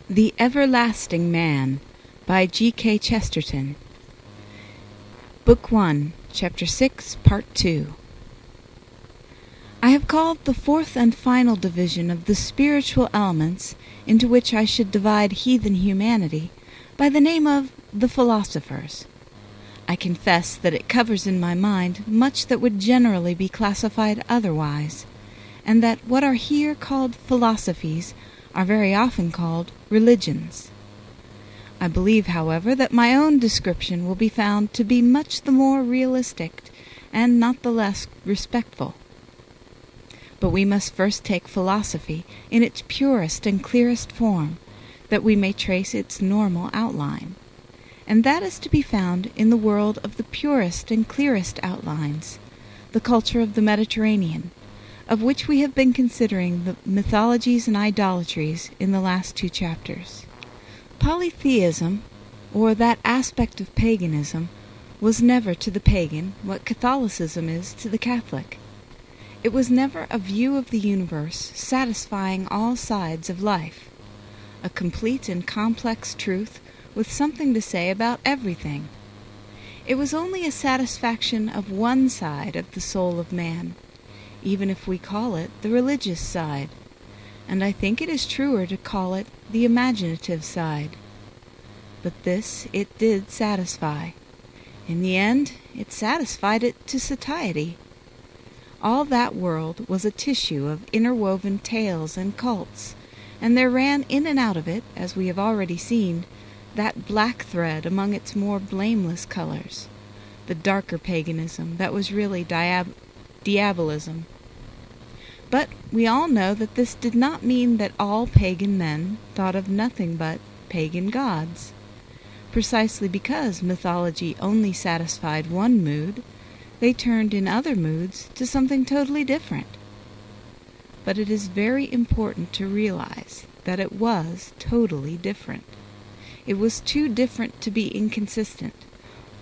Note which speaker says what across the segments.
Speaker 1: The Everlasting Man by G K Chesterton. Book 1, Chapter 6, Part 2. I have called the fourth and final division of the spiritual elements into which I should divide heathen humanity by the name of the Philosophers. I confess that it covers in my mind much that would generally be classified otherwise, and that what are here called philosophies are very often called religions. I believe, however, that my own description will be found to be much the more realistic and not the less respectful. But we must first take philosophy in its purest and clearest form, that we may trace its normal outline, and that is to be found in the world of the purest and clearest outlines, the culture of the Mediterranean, of which we have been considering the mythologies and idolatries in the last 2 chapters. Polytheism, or that aspect of paganism, was never to the pagan what Catholicism is to the Catholic. It was never a view of the universe satisfying all sides of life, a complete and complex truth with something to say about everything. It was only a satisfaction of one side of the soul of man, even if we call it the religious side, and I think it is truer to call it the imaginative side. But this it did satisfy. In the end, it satisfied it to satiety. All that world was a tissue of interwoven tales and cults, and there ran in and out of it, as we have already seen, that black thread among its more blameless colors, the darker paganism that was really diabolism. But we all know that this did not mean that all pagan men thought of nothing but pagan gods. Precisely because mythology only satisfied one mood, they turned in other moods to something totally different. But it is very important to realize that it was totally different. It was too different to be inconsistent.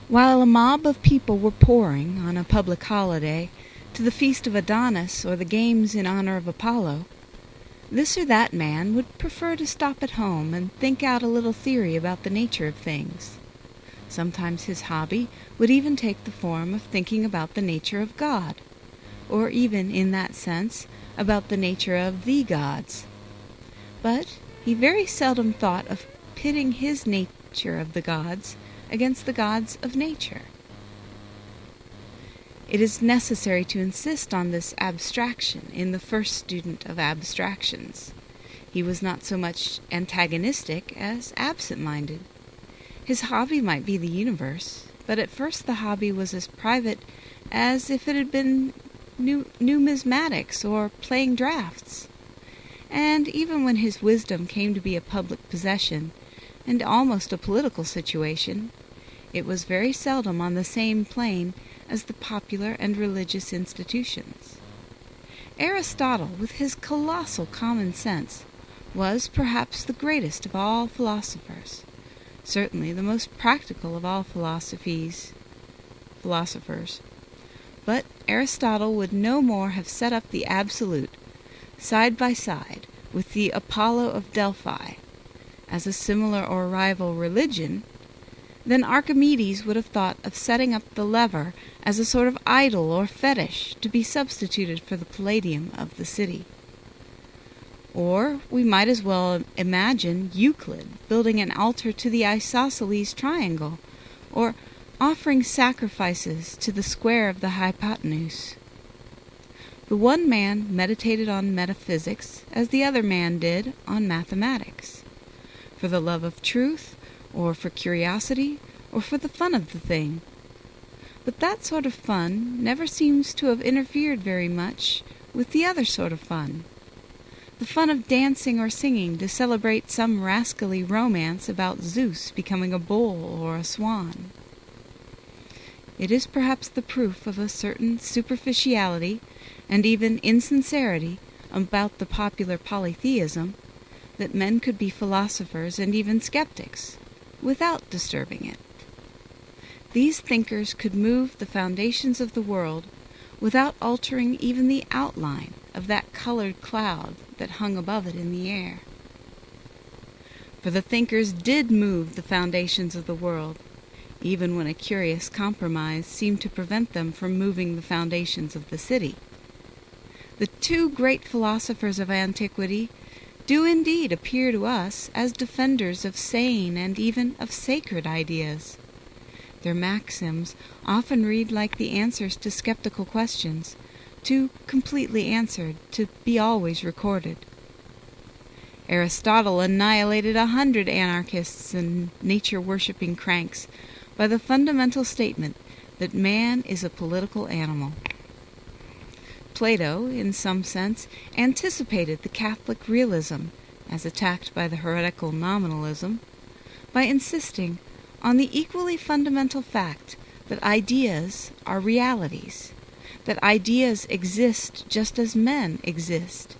Speaker 1: While a mob of people were pouring on a public holiday to the feast of Adonis or the games in honor of Apollo, this or that man would prefer to stop at home and think out a little theory about the nature of things. Sometimes his hobby would even take the form of thinking about the nature of God, or even, in that sense, about the nature of the gods. But he very seldom thought of pitting his nature of the gods against the gods of nature. It is necessary to insist on this abstraction in the first student of abstractions. He was not so much antagonistic as absent-minded. His hobby might be the universe, but at first the hobby was as private as if it had been numismatics or playing draughts. And even when his wisdom came to be a public possession, and almost a political situation, it was very seldom on the same plane as the popular and religious institutions. Aristotle, with his colossal common sense, was perhaps the greatest of all philosophers, certainly the most practical of all philosophers. But Aristotle would no more have set up the absolute, side by side with the Apollo of Delphi, as a similar or rival religion, then Archimedes would have thought of setting up the lever as a sort of idol or fetish to be substituted for the palladium of the city. Or we might as well imagine Euclid building an altar to the isosceles triangle, or offering sacrifices to the square of the hypotenuse. The one man meditated on metaphysics as the other man did on mathematics, for the love of truth, or for curiosity, or for the fun of the thing. But that sort of fun never seems to have interfered very much with the other sort of fun, the fun of dancing or singing to celebrate some rascally romance about Zeus becoming a bull or a swan. It is perhaps the proof of a certain superficiality and even insincerity about the popular polytheism that men could be philosophers and even skeptics without disturbing it. These thinkers could move the foundations of the world without altering even the outline of that colored cloud that hung above it in the air. For the thinkers did move the foundations of the world, even when a curious compromise seemed to prevent them from moving the foundations of the city. The two great philosophers of antiquity do indeed appear to us as defenders of sane and even of sacred ideas. Their maxims often read like the answers to skeptical questions, too completely answered to be always recorded. Aristotle annihilated 100 anarchists and nature-worshipping cranks by the fundamental statement that man is a political animal. Plato, in some sense, anticipated the Catholic realism, as attacked by the heretical nominalism, by insisting on the equally fundamental fact that ideas are realities, that ideas exist just as men exist.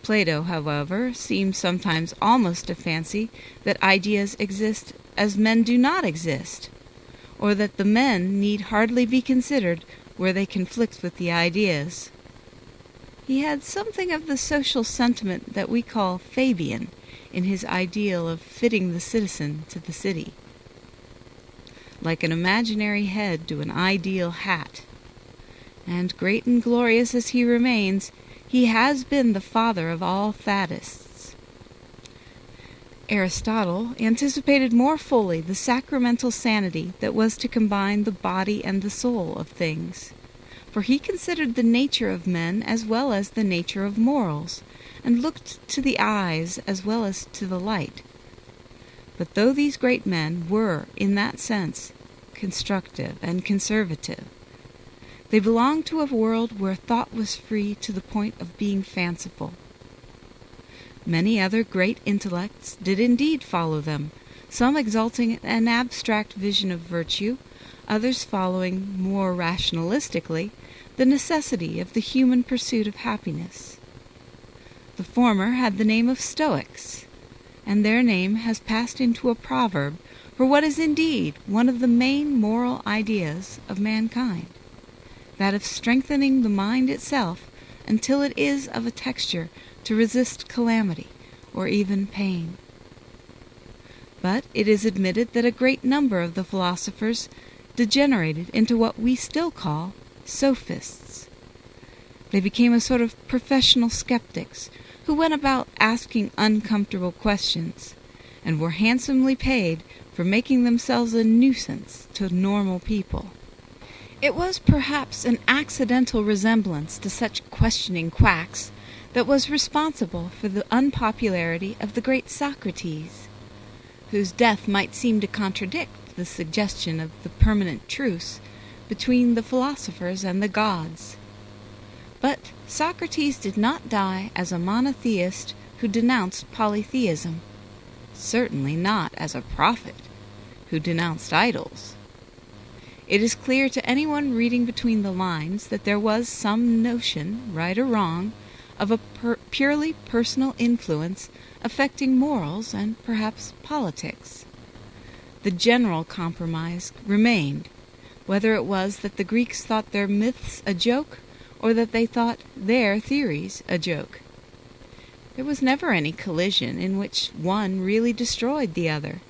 Speaker 1: Plato, however, seems sometimes almost to fancy that ideas exist as men do not exist, or that the men need hardly be considered where they conflict with the ideas. He had something of the social sentiment that we call Fabian in his ideal of fitting the citizen to the city. Like an imaginary head to an ideal hat. And great and glorious as he remains, he has been the father of all faddists. Aristotle anticipated more fully the sacramental sanity that was to combine the body and the soul of things, for he considered the nature of men as well as the nature of morals, and looked to the eyes as well as to the light. But though these great men were, in that sense, constructive and conservative, they belonged to a world where thought was free to the point of being fanciful. Many other great intellects did indeed follow them, some exalting an abstract vision of virtue, others following, more rationalistically, the necessity of the human pursuit of happiness. The former had the name of Stoics, and their name has passed into a proverb for what is indeed one of the main moral ideas of mankind, that of strengthening the mind itself until it is of a texture to resist calamity or even pain. But it is admitted that a great number of the philosophers degenerated into what we still call sophists. They became a sort of professional skeptics who went about asking uncomfortable questions, and were handsomely paid for making themselves a nuisance to normal people. It was perhaps an accidental resemblance to such questioning quacks that was responsible for the unpopularity of the great Socrates, whose death might seem to contradict the suggestion of the permanent truce between the philosophers and the gods. But Socrates did not die as a monotheist who denounced polytheism, certainly not as a prophet who denounced idols. It is clear to anyone reading between the lines that there was some notion, right or wrong, of a purely personal influence affecting morals and perhaps politics. The general compromise remained, whether it was that the Greeks thought their myths a joke or that they thought their theories a joke. There was never any collision in which one really destroyed the other,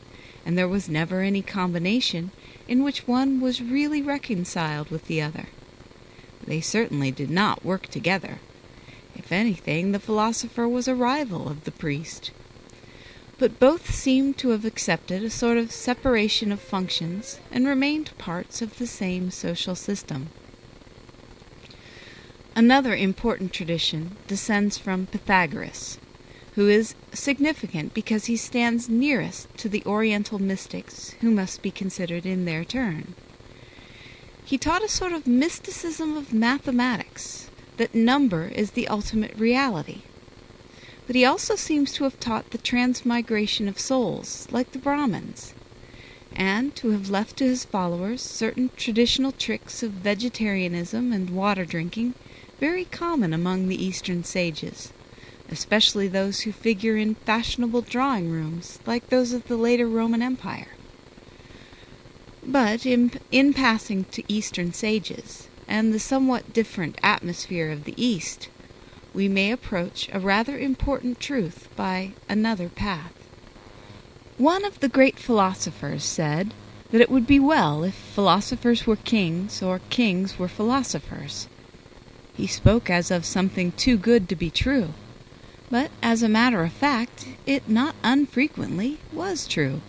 Speaker 1: and there was never any combination in which one was really reconciled with the other. They certainly did not work together. If anything, the philosopher was a rival of the priest. But both seemed to have accepted a sort of separation of functions and remained parts of the same social system. Another important tradition descends from Pythagoras, who is significant because he stands nearest to the Oriental mystics who must be considered in their turn. He taught a sort of mysticism of mathematics, that number is the ultimate reality. But he also seems to have taught the transmigration of souls, like the Brahmins, and to have left to his followers certain traditional tricks of vegetarianism and water drinking very common among the Eastern sages, especially those who figure in fashionable drawing rooms like those of the later Roman Empire. But in passing to Eastern sages, and the somewhat different atmosphere of the East, we may approach a rather important truth by another path. One of the great philosophers said that it would be well if philosophers were kings or kings were philosophers. He spoke as of something too good to be true, but as a matter of fact, it not unfrequently was true.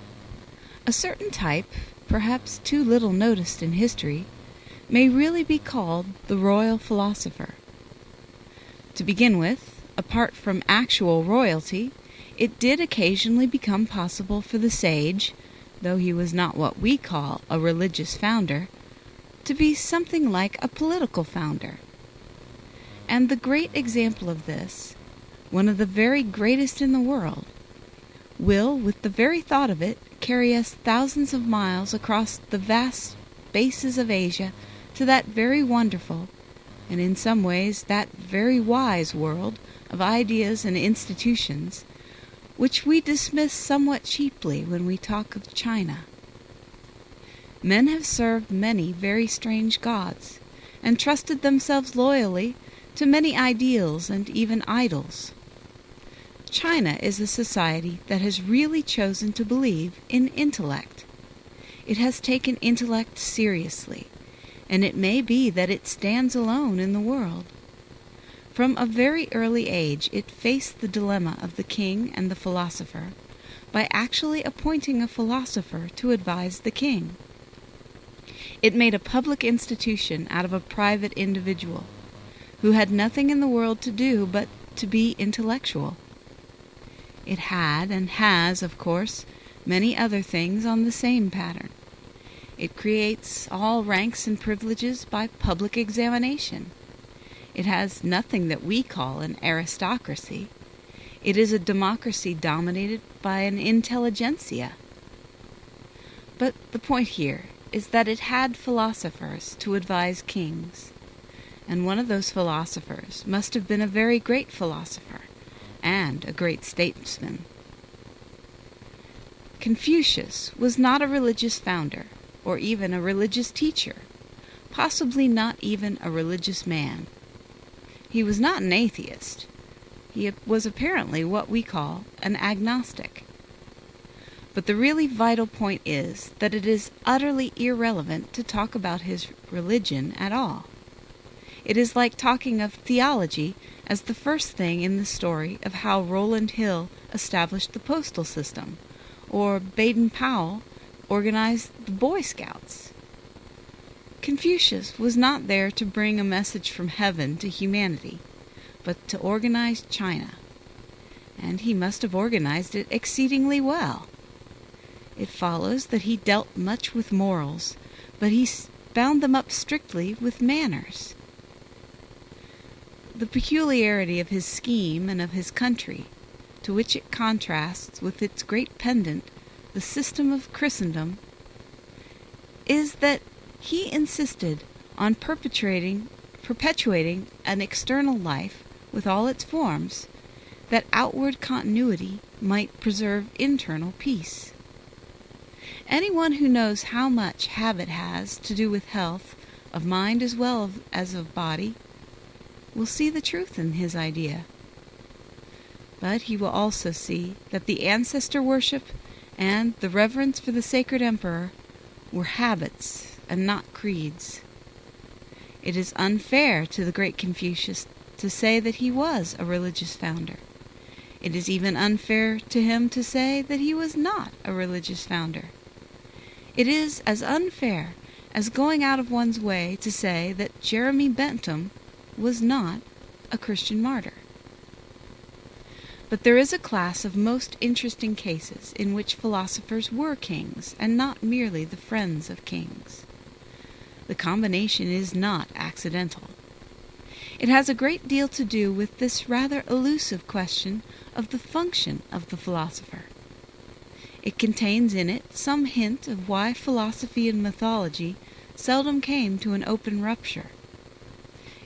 Speaker 1: A certain type, perhaps too little noticed in history, may really be called the royal philosopher. To begin with, apart from actual royalty, it did occasionally become possible for the sage, though he was not what we call a religious founder, to be something like a political founder. And the great example of this, one of the very greatest in the world, will, with the very thought of it, carry us thousands of miles across the vast spaces of Asia to that very wonderful, and in some ways that very wise world of ideas and institutions, which we dismiss somewhat cheaply when we talk of China. Men have served many very strange gods, and trusted themselves loyally to many ideals and even idols. China is a society that has really chosen to believe in intellect. It has taken intellect seriously, and it may be that it stands alone in the world. From a very early age it faced the dilemma of the king and the philosopher by actually appointing a philosopher to advise the king. It made a public institution out of a private individual, who had nothing in the world to do but to be intellectual. It had, and has, of course, many other things on the same pattern. It creates all ranks and privileges by public examination. It has nothing that we call an aristocracy. It is a democracy dominated by an intelligentsia. But the point here is that it had philosophers to advise kings, and one of those philosophers must have been a very great philosopher and a great statesman. Confucius was not a religious founder, or even a religious teacher, possibly not even a religious man. He was not an atheist. He was apparently what we call an agnostic. But the really vital point is that it is utterly irrelevant to talk about his religion at all. It is like talking of theology as the first thing in the story of how Rowland Hill established the postal system, or Baden-Powell organized the Boy Scouts. Confucius was not there to bring a message from heaven to humanity, but to organize China, and he must have organized it exceedingly well. It follows that he dealt much with morals, but he bound them up strictly with manners. The peculiarity of his scheme and of his country, to which it contrasts with its great pendant, the system of Christendom, is that he insisted on perpetuating an external life with all its forms, that outward continuity might preserve internal peace. Anyone who knows how much habit has to do with health, of mind as well as of body, will see the truth in his idea. But he will also see that the ancestor worship and the reverence for the sacred emperor were habits and not creeds. It is unfair to the great Confucius to say that he was a religious founder. It is even unfair to him to say that he was not a religious founder. It is as unfair as going out of one's way to say that Jeremy Bentham was not a Christian martyr. But there is a class of most interesting cases in which philosophers were kings, and not merely the friends of kings. The combination is not accidental. It has a great deal to do with this rather elusive question of the function of the philosopher. It contains in it some hint of why philosophy and mythology seldom came to an open rupture.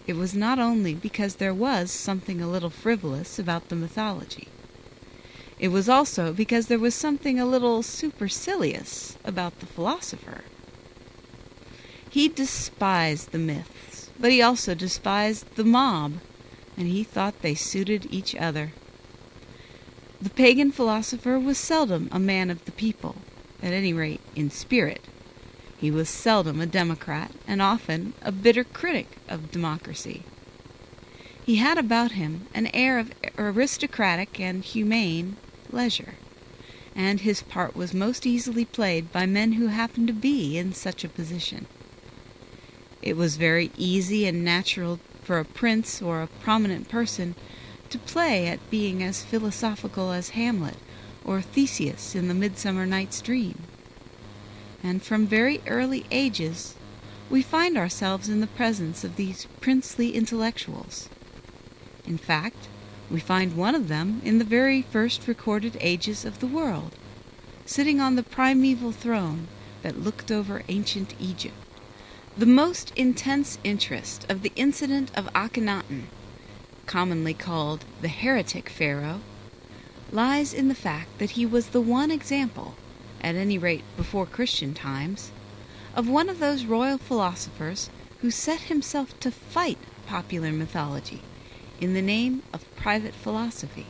Speaker 1: It was not only because there was something a little frivolous about the mythology. It was also because there was something a little supercilious about the philosopher. He despised the myths, but he also despised the mob, and he thought they suited each other. The pagan philosopher was seldom a man of the people, at any rate in spirit. He was seldom a democrat, and often a bitter critic of democracy. He had about him an air of aristocratic and humane leisure, and his part was most easily played by men who happened to be in such a position. It was very easy and natural for a prince or a prominent person to play at being as philosophical as Hamlet or Theseus in the Midsummer Night's Dream. And from very early ages we find ourselves in the presence of these princely intellectuals. In fact, we find one of them in the very first recorded ages of the world, sitting on the primeval throne that looked over ancient Egypt. The most intense interest of the incident of Akhenaten, commonly called the heretic pharaoh, lies in the fact that he was the one example, at any rate before Christian times, of one of those royal philosophers who set himself to fight popular mythology in the name of private philosophy.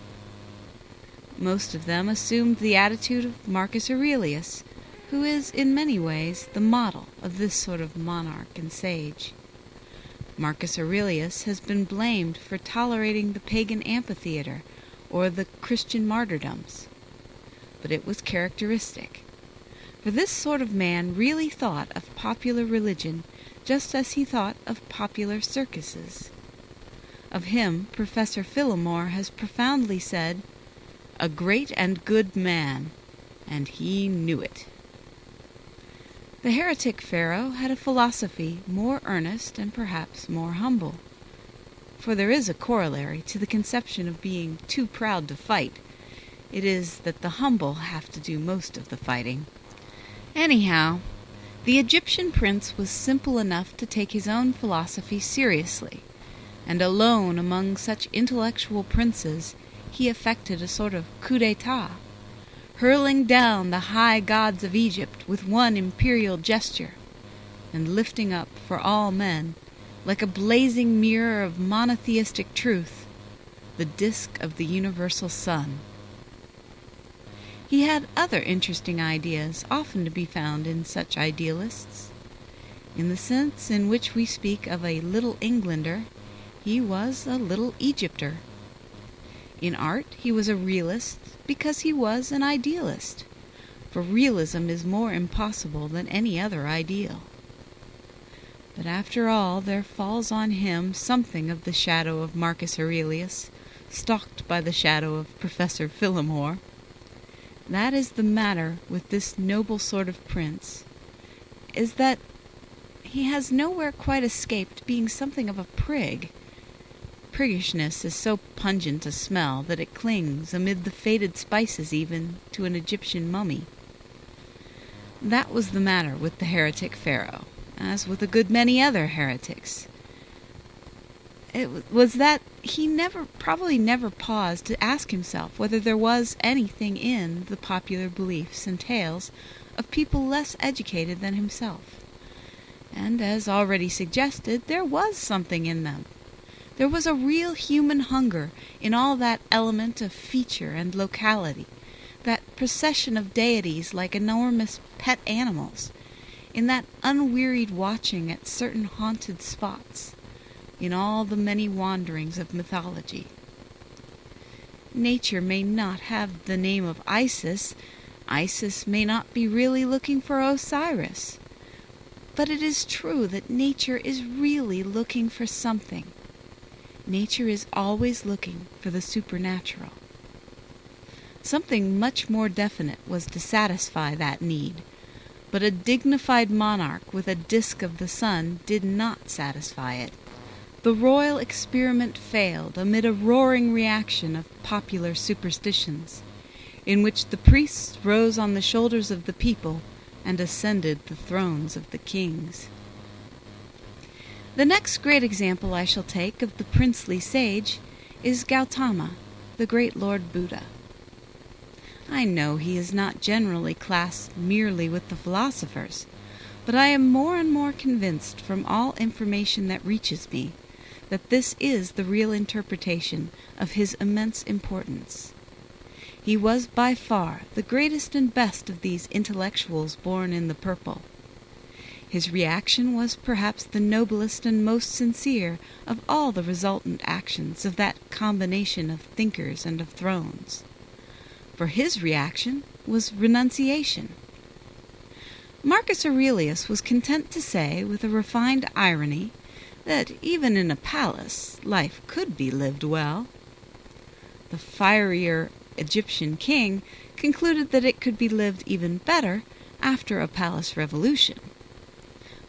Speaker 1: Most of them assumed the attitude of Marcus Aurelius, who is in many ways the model of this sort of monarch and sage. Marcus Aurelius has been blamed for tolerating the pagan amphitheater or the Christian martyrdoms, but it was characteristic, for this sort of man really thought of popular religion just as he thought of popular circuses. Of him, Professor Phillimore has profoundly said, "A great and good man, and he knew it." The heretic pharaoh had a philosophy more earnest and perhaps more humble, for there is a corollary to the conception of being too proud to fight. It is that the humble have to do most of the fighting. Anyhow, the Egyptian prince was simple enough to take his own philosophy seriously, and alone among such intellectual princes he effected a sort of coup d'etat, hurling down the high gods of Egypt with one imperial gesture, and lifting up for all men, like a blazing mirror of monotheistic truth, the disk of the universal sun. He had other interesting ideas often to be found in such idealists. In the sense in which we speak of a Little Englander, he was a Little Egypter. In art he was a realist because he was an idealist, for realism is more impossible than any other ideal. But after all there falls on him something of the shadow of Marcus Aurelius, stalked by the shadow of Professor Phillimore. That is the matter with this noble sort of prince, is that he has nowhere quite escaped being something of a prig. Priggishness is so pungent a smell that it clings, amid the faded spices even, to an Egyptian mummy. That was the matter with the heretic pharaoh, as with a good many other heretics. It was that he probably never paused to ask himself whether there was anything in the popular beliefs and tales of people less educated than himself. And as already suggested, there was something in them. There was a real human hunger in all that element of feature and locality, that procession of deities like enormous pet animals, in that unwearied watching at certain haunted spots, in all the many wanderings of mythology. Nature may not have the name of Isis, Isis may not be really looking for Osiris, but it is true that nature is really looking for something. Nature is always looking for the supernatural. Something much more definite was to satisfy that need, but a dignified monarch with a disk of the sun did not satisfy it. The royal experiment failed amid a roaring reaction of popular superstitions, in which the priests rose on the shoulders of the people and ascended the thrones of the kings. The next great example I shall take of the princely sage is Gautama, the great Lord Buddha. I know he is not generally classed merely with the philosophers, but I am more and more convinced from all information that reaches me that this is the real interpretation of his immense importance. he was by far the greatest and best of these intellectuals born in the purple. His reaction was perhaps the noblest and most sincere of all the resultant actions of that combination of thinkers and of thrones. For his reaction was renunciation. Marcus Aurelius was content to say, with a refined irony, that even in a palace life could be lived well. The fierier Egyptian king concluded that it could be lived even better after a palace revolution.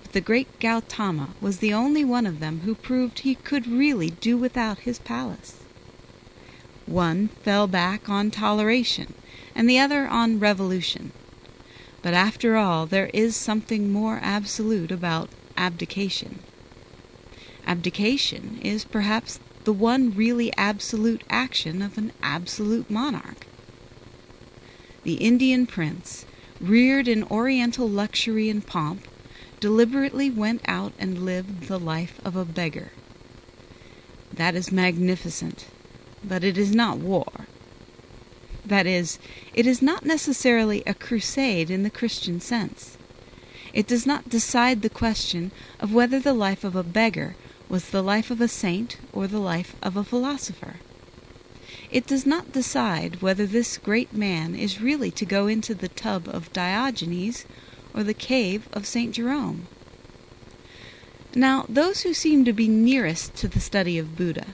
Speaker 1: But the great Gautama was the only one of them who proved he could really do without his palace. One fell back on toleration, and the other on revolution. But after all, there is something more absolute about abdication. Abdication is perhaps the one really absolute action of an absolute monarch. The Indian prince, reared in oriental luxury and pomp, deliberately went out and lived the life of a beggar. That is magnificent, but it is not war. That is, it is not necessarily a crusade in the Christian sense. It does not decide the question of whether the life of a beggar was the life of a saint or the life of a philosopher. It does not decide whether this great man is really to go into the tub of Diogenes or the cave of St. Jerome. Now, those who seem to be nearest to the study of Buddha,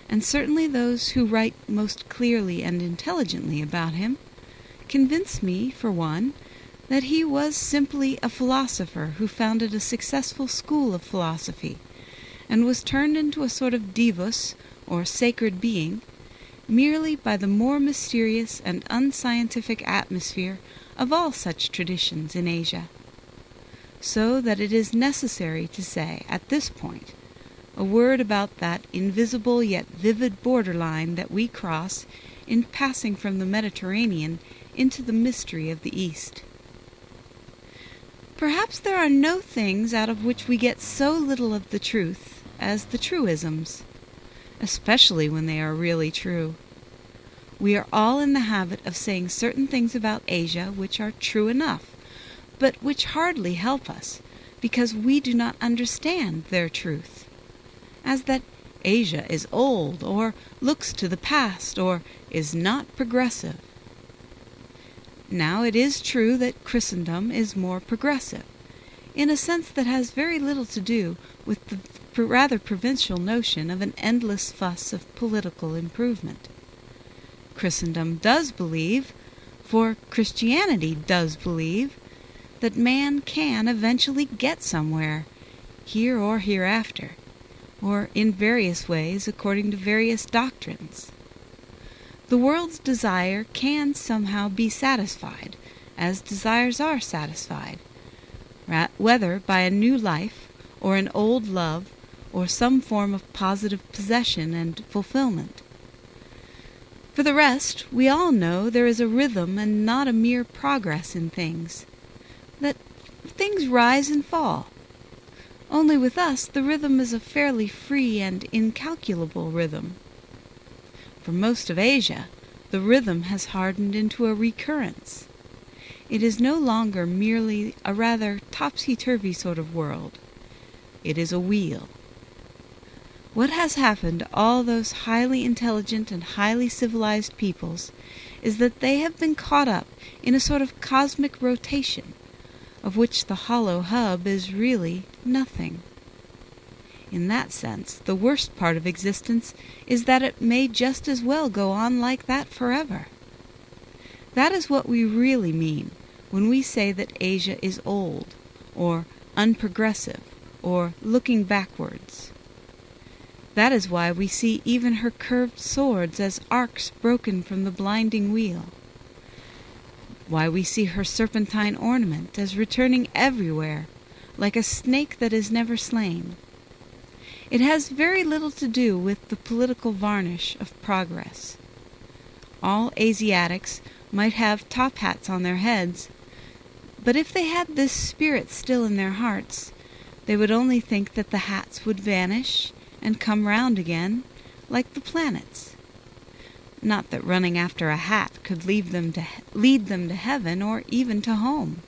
Speaker 1: and certainly those who write most clearly and intelligently about him, convince me, for one, that he was simply a philosopher who founded a successful school of philosophy, and was turned into a sort of divus, or sacred being, merely by the more mysterious and unscientific atmosphere of all such traditions in Asia. So that it is necessary to say, at this point, a word about that invisible yet vivid borderline that we cross in passing from the Mediterranean into the mystery of the East. Perhaps there are no things out of which we get so little of the truth as the truisms, especially when they are really true. We are all in the habit of saying certain things about Asia which are true enough, but which hardly help us, because we do not understand their truth, as that Asia is old, or looks to the past, or is not progressive. Now, it is true that Christendom is more progressive, in a sense that has very little to do with the rather provincial notion of an endless fuss of political improvement. Christendom does believe, for Christianity does believe, that man can eventually get somewhere, here or hereafter, or in various ways according to various doctrines. The world's desire can somehow be satisfied, as desires are satisfied, whether by a new life, or an old love, or some form of positive possession and fulfillment. For the rest, we all know there is a rhythm and not a mere progress in things, that things rise and fall. Only with us the rhythm is a fairly free and incalculable rhythm. For most of Asia, the rhythm has hardened into a recurrence. It is no longer merely a rather topsy-turvy sort of world. It is a wheel. What has happened to all those highly intelligent and highly civilized peoples is that they have been caught up in a sort of cosmic rotation, of which the hollow hub is really nothing. In that sense, the worst part of existence is that it may just as well go on like that forever. That is what we really mean when we say that Asia is old, or unprogressive, or looking backwards. That is why we see even her curved swords as arcs broken from the blinding wheel, why we see her serpentine ornament as returning everywhere, like a snake that is never slain. It has very little to do with the political varnish of progress. All Asiatics might have top hats on their heads, but if they had this spirit still in their hearts, they would only think that the hats would vanish and come round again, like the planets. Not that running after a hat could lead them to heaven or even to home.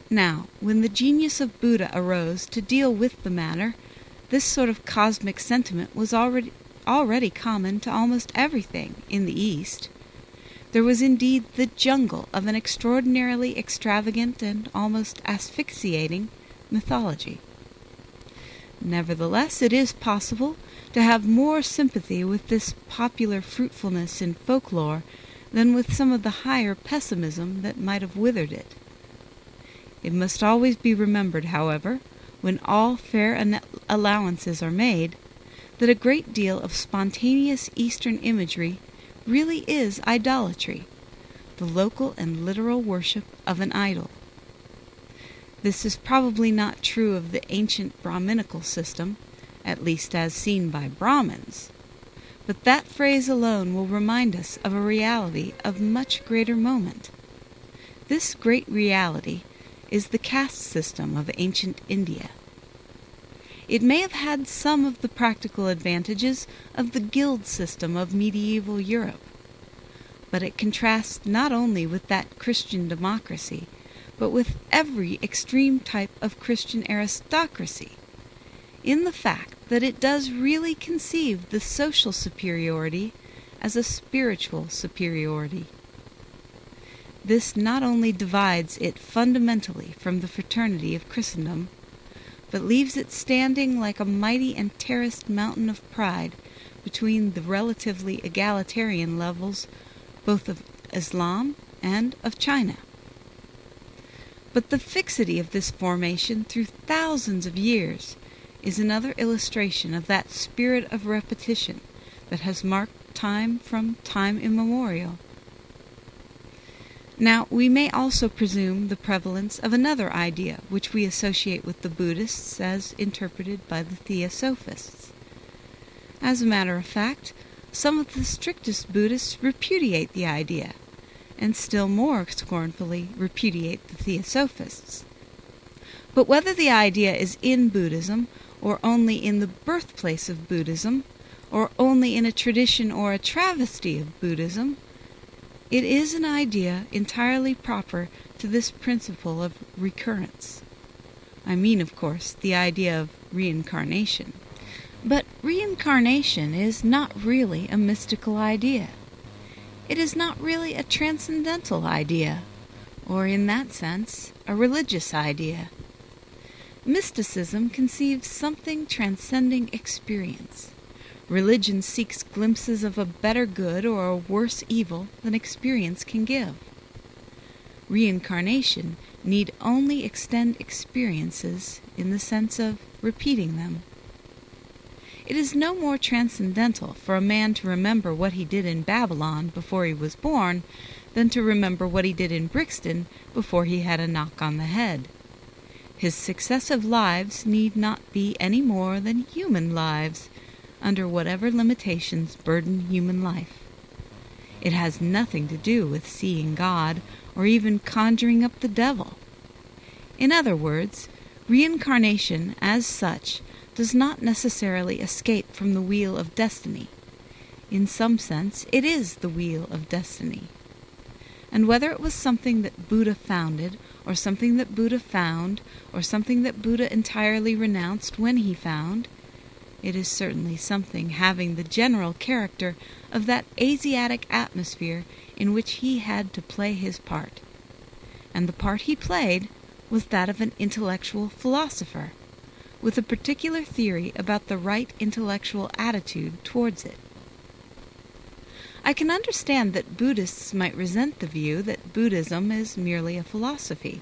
Speaker 1: Now, when the genius of Buddha arose to deal with the matter, this sort of cosmic sentiment was already common to almost everything in the East. There was indeed the jungle of an extraordinarily extravagant and almost asphyxiating mythology. Nevertheless, it is possible to have more sympathy with this popular fruitfulness in folklore than with some of the higher pessimism that might have withered it. It must always be remembered, however, when all fair allowances are made, that a great deal of spontaneous Eastern imagery really is idolatry, the local and literal worship of an idol. This is probably not true of the ancient Brahminical system, at least as seen by Brahmins, but that phrase alone will remind us of a reality of much greater moment. This great reality is the caste system of ancient India. It may have had some of the practical advantages of the guild system of medieval Europe, but it contrasts not only with that Christian democracy, but with every extreme type of Christian aristocracy, in the fact that it does really conceive the social superiority as a spiritual superiority. This not only divides it fundamentally from the fraternity of Christendom, but leaves it standing like a mighty and terraced mountain of pride between the relatively egalitarian levels both of Islam and of China. But the fixity of this formation through thousands of years is another illustration of that spirit of repetition that has marked time from time immemorial. Now, we may also presume the prevalence of another idea which we associate with the Buddhists as interpreted by the Theosophists. As a matter of fact, some of the strictest Buddhists repudiate the idea, and still more scornfully repudiate the Theosophists. But whether the idea is in Buddhism, or only in the birthplace of Buddhism, or only in a tradition or a travesty of Buddhism, it is an idea entirely proper to this principle of recurrence. I mean, of course, the idea of reincarnation. But reincarnation is not really a mystical idea. It is not really a transcendental idea, or in that sense, a religious idea. Mysticism conceives something transcending experience. Religion seeks glimpses of a better good or a worse evil than experience can give. Reincarnation need only extend experiences in the sense of repeating them. It is no more transcendental for a man to remember what he did in Babylon before he was born than to remember what he did in Brixton before he had a knock on the head. His successive lives need not be any more than human lives, under whatever limitations burden human life. It has nothing to do with seeing God or even conjuring up the devil. In other words, reincarnation as such does not necessarily escape from the wheel of destiny. In some sense, it is the wheel of destiny. And whether it was something that Buddha founded, or something that Buddha found, or something that Buddha entirely renounced when he found, it is certainly something having the general character of that Asiatic atmosphere in which he had to play his part. And the part he played was that of an intellectual philosopher, with a particular theory about the right intellectual attitude towards it. I can understand that Buddhists might resent the view that Buddhism is merely a philosophy,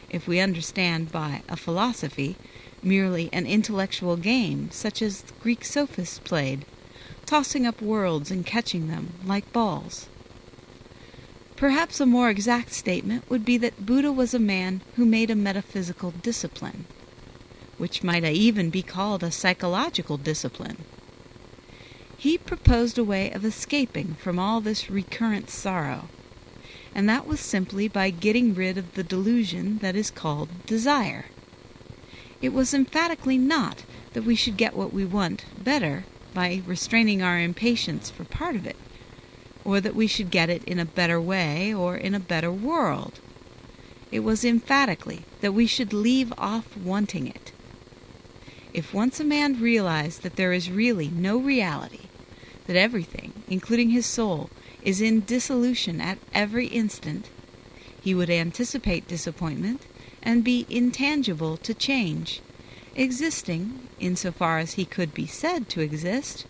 Speaker 1: if we understand by a philosophy merely an intellectual game such as the Greek sophists played, tossing up worlds and catching them like balls. Perhaps a more exact statement would be that Buddha was a man who made a metaphysical discipline, which might even be called a psychological discipline. He proposed a way of escaping from all this recurrent sorrow, and that was simply by getting rid of the delusion that is called desire. It was emphatically not that we should get what we want better by restraining our impatience for part of it, or that we should get it in a better way or in a better world. It was emphatically that we should leave off wanting it. If once a man realized that there is really no reality, that everything, including his soul, is in dissolution at every instant, he would anticipate disappointment and be intangible to change, existing, insofar as he could be said to exist,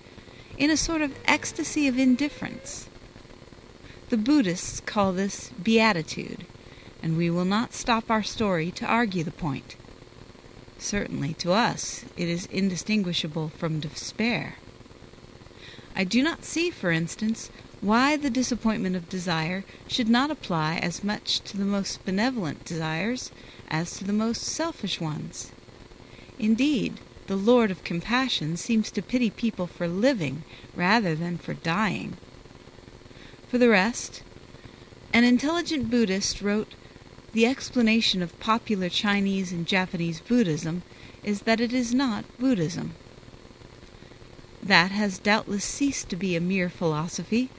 Speaker 1: in a sort of ecstasy of indifference. The Buddhists call this beatitude, and we will not stop our story to argue the point. Certainly to us it is indistinguishable from despair. I do not see, for instance, why the disappointment of desire should not apply as much to the most benevolent desires as to the most selfish ones. Indeed, the Lord of Compassion seems to pity people for living rather than for dying. For the rest, an intelligent Buddhist wrote, "The explanation of popular Chinese and Japanese Buddhism is that it is not Buddhism." That has doubtless ceased to be a mere philosophy,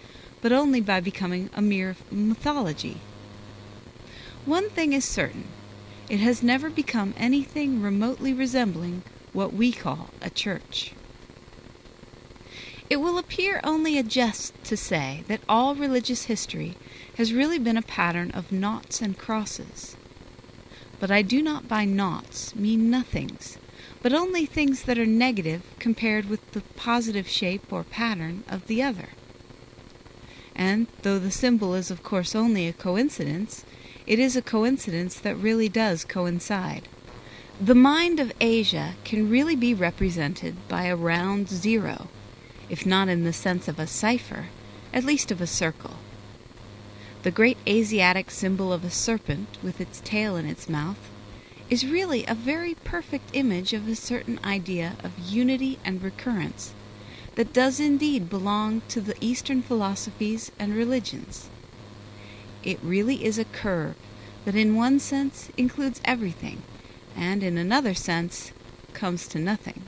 Speaker 1: but only by becoming a mere mythology. One thing is certain, it has never become anything remotely resembling what we call a church. It will appear only a jest to say that all religious history has really been a pattern of naughts and crosses. But I do not by naughts mean nothings, but only things that are negative compared with the positive shape or pattern of the other. And though the symbol is of course only a coincidence, it is a coincidence that really does coincide. The mind of Asia can really be represented by a round zero, if not in the sense of a cipher, at least of a circle. The great Asiatic symbol of a serpent with its tail in its mouth is really a very perfect image of a certain idea of unity and recurrence that does indeed belong to the Eastern philosophies and religions. It really is a curve that in one sense includes everything, and in another sense comes to nothing.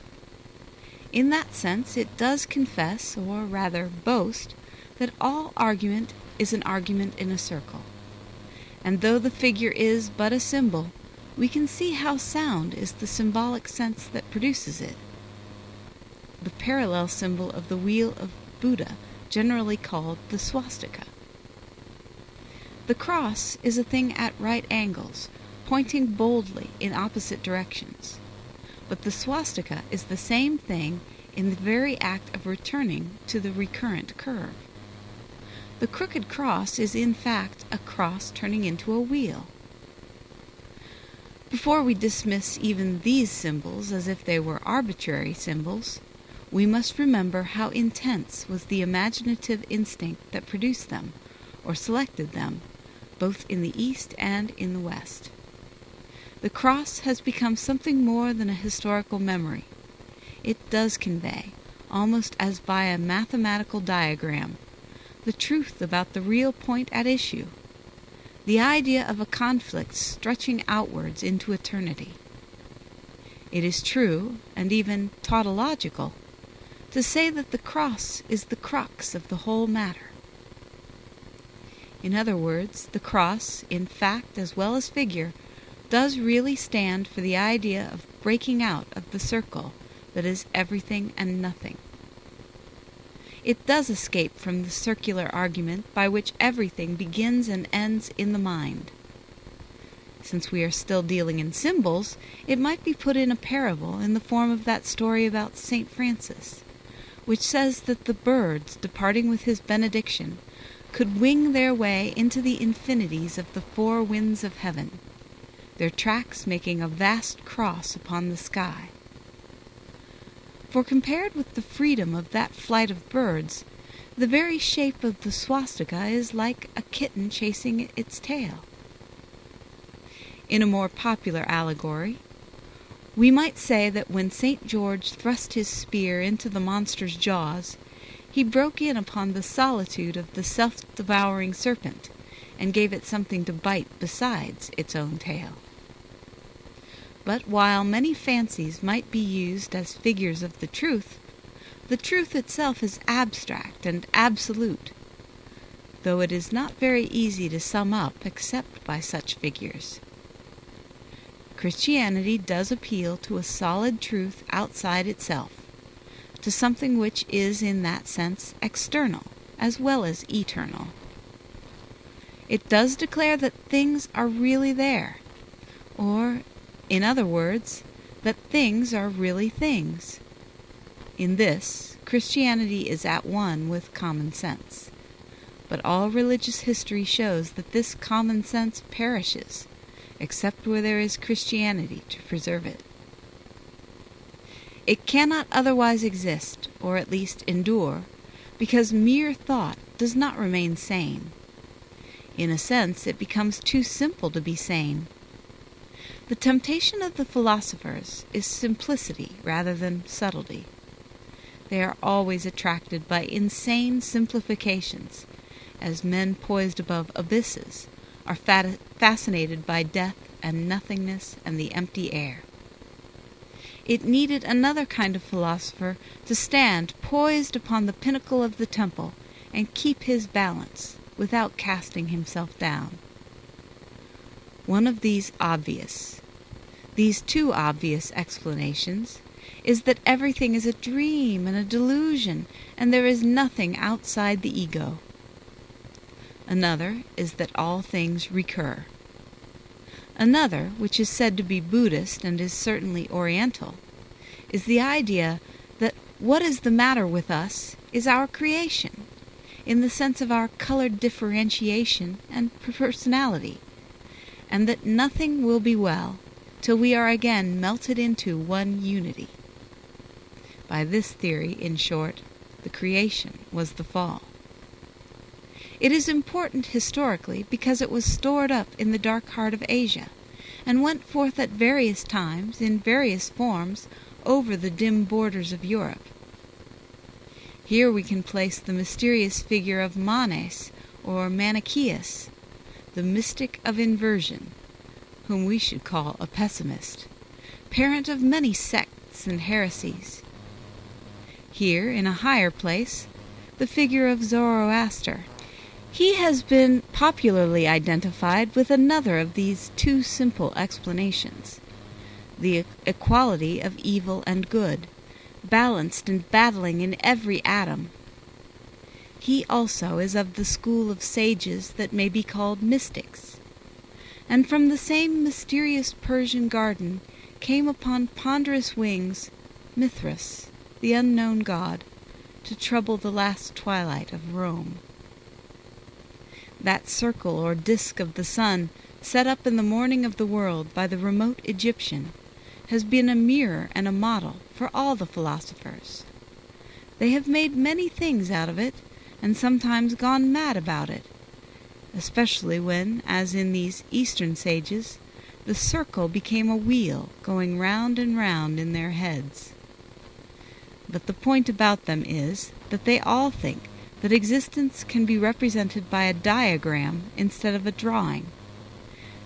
Speaker 1: In that sense it does confess, or rather boast, that all argument is an argument in a circle. And though the figure is but a symbol, we can see how sound is the symbolic sense that produces it. The parallel symbol of the wheel of Buddha, generally called the swastika. The cross is a thing at right angles, pointing boldly in opposite directions. But the swastika is the same thing in the very act of returning to the recurrent curve. The crooked cross is in fact a cross turning into a wheel. Before we dismiss even these symbols as if they were arbitrary symbols, we must remember how intense was the imaginative instinct that produced them, or selected them, both in the East and in the West. The cross has become something more than a historical memory. It does convey, almost as by a mathematical diagram, the truth about the real point at issue, the idea of a conflict stretching outwards into eternity. It is true, and even tautological, to say that the cross is the crux of the whole matter. In other words, the cross, in fact as well as figure, does really stand for the idea of breaking out of the circle that is everything and nothing. It does escape from the circular argument by which everything begins and ends in the mind. Since we are still dealing in symbols, it might be put in a parable in the form of that story about St. Francis, which says that the birds, departing with his benediction, could wing their way into the infinities of the four winds of heaven, their tracks making a vast cross upon the sky. For compared with the freedom of that flight of birds, the very shape of the swastika is like a kitten chasing its tail. In a more popular allegory, we might say that when St. George thrust his spear into the monster's jaws, he broke in upon the solitude of the self-devouring serpent, and gave it something to bite besides its own tail. But while many fancies might be used as figures of the truth, The truth itself is abstract and absolute, though it is not very easy to sum up except by such figures. Christianity does appeal to a solid truth outside itself, to something which is in that sense external as well as eternal. It does declare that things are really there, or, in other words, that things are really things. In this, Christianity is at one with common sense, but all religious history shows that this common sense perishes, except where there is Christianity to preserve it. It cannot otherwise exist, or at least endure, because mere thought does not remain sane. In a sense, it becomes too simple to be sane. The temptation of the philosophers is simplicity rather than subtlety. They are always attracted by insane simplifications, as men poised above abysses are fascinated by death and nothingness and the empty air. It needed another kind of philosopher to stand poised upon the pinnacle of the temple and keep his balance without casting himself down. One of these two obvious explanations is that everything is a dream and a delusion, and there is nothing outside the ego. Another is that all things recur. Another, which is said to be Buddhist and is certainly Oriental, is the idea that what is the matter with us is our creation, in the sense of our colored differentiation and personality, and that nothing will be well till we are again melted into one unity. By this theory, in short, the creation was the fall. It is important historically because it was stored up in the dark heart of Asia, and went forth at various times, in various forms, over the dim borders of Europe. Here we can place the mysterious figure of Manes, or Manichaeus, the mystic of inversion, whom we should call a pessimist, parent of many sects and heresies. Here, in a higher place, the figure of Zoroaster. He has been popularly identified with another of these two simple explanations, the equality of evil and good, balanced and battling in every atom. He also is of the school of sages that may be called mystics, and from the same mysterious Persian garden came upon ponderous wings Mithras, the unknown god, to trouble the last twilight of Rome. That circle or disk of the sun, set up in the morning of the world by the remote Egyptian, has been a mirror and a model for all the philosophers. They have made many things out of it, and sometimes gone mad about it, especially when, as in these Eastern sages, the circle became a wheel going round and round in their heads. But the point about them is that they all think that existence can be represented by a diagram instead of a drawing,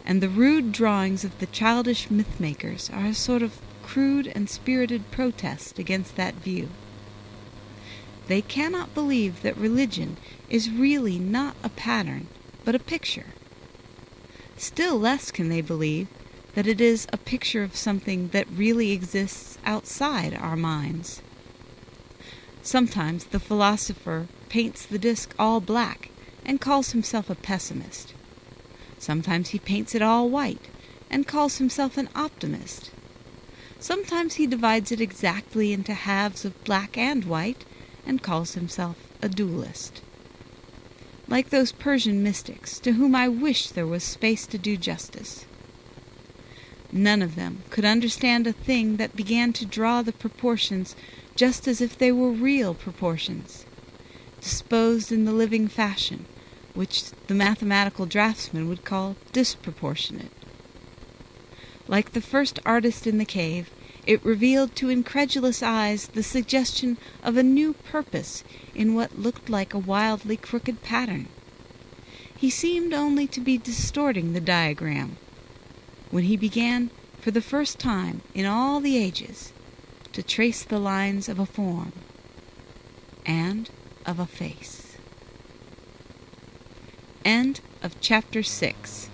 Speaker 1: and the rude drawings of the childish myth-makers are a sort of crude and spirited protest against that view. They cannot believe that religion is really not a pattern, but a picture. Still less can they believe that it is a picture of something that really exists outside our minds. Sometimes the philosopher paints the disk all black and calls himself a pessimist. Sometimes he paints it all white and calls himself an optimist. Sometimes he divides it exactly into halves of black and white and calls himself a dualist. Like those Persian mystics, to whom I wish there was space to do justice. None of them could understand a thing that began to draw the proportions just as if they were real proportions, disposed in the living fashion, which the mathematical draftsman would call disproportionate. Like the first artist in the cave, it revealed to incredulous eyes the suggestion of a new purpose in what looked like a wildly crooked pattern. He seemed only to be distorting the diagram, when he began, for the first time in all the ages, to trace the lines of a form, and of a face. End of chapter 6.